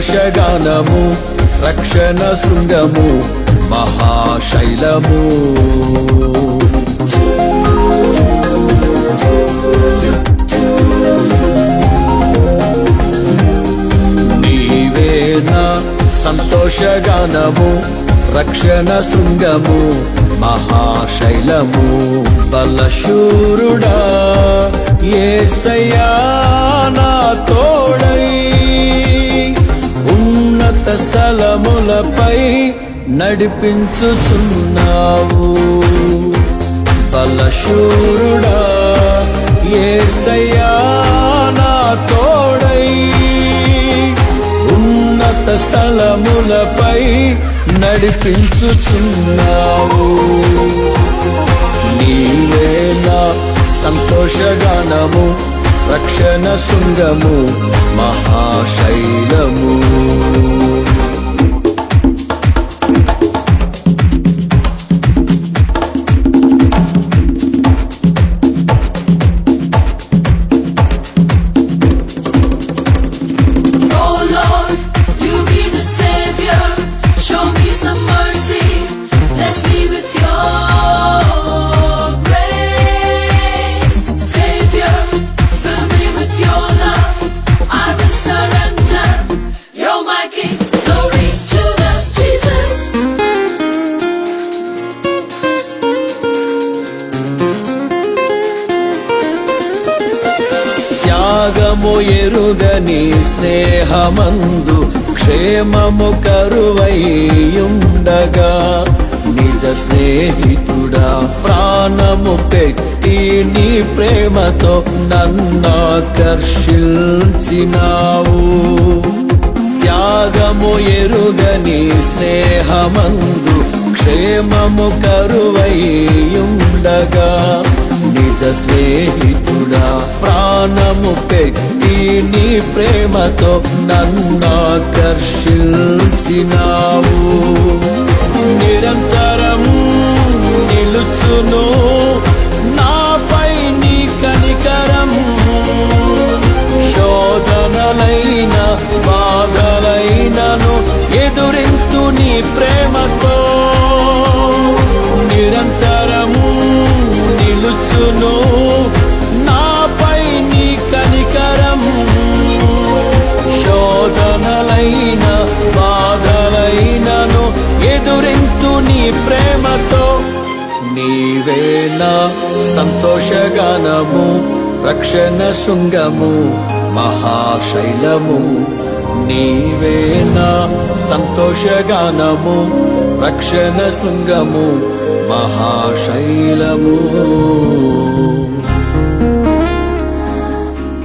సంతోషగానము, రక్షణ శృంగము, మహాశైలము. నీవేనా సంతోషగానము, రక్షణ శృంగము, మహాశైలము. బలశూరుడా యేసయ్యా నా తోడై, ఉన్నత స్థలములపై నడిపించుచున్నావు. బలశూరుడా యేసయ్యా నా తోడై, ఉన్నత స్థలములపై నడిపించుచున్నావు. నీవే నా సంతోషగానము, రక్షణ శృంగము, మహాశైలము. త్యాగము ఎరుగని స్నేహమందు క్షేమము కరువైయుండగా, నిజ స్నేహితుడా ప్రాణము పెట్టి నీ ప్రేమతో నన్నాకర్షించినావు. త్యాగము ఎరుగని స్నేహమందు క్షేమము కరువైయుండగా, నిజ స్నేహితుడా ప్రాణము పెట్టి నీ ప్రేమతో నన్నాకర్షించినావు. నిరంతరం నిలుచును నాపై నీ కనికరం, శోధనలైన బాధలైనను ఎదురింతు నీ ప్రేమతో. నిరంతరం నిలుచును నాపై నీ కనికరం, శోధనలైన బాధలైనను ఎదురింతు నీ ప్రేమతో. నీవే నా సంతోషగానము, రక్షణ శృంగము, మహాశైలము. నీవే నా సంతోషగానము, రక్షణ శృంగము, మహాశైలము.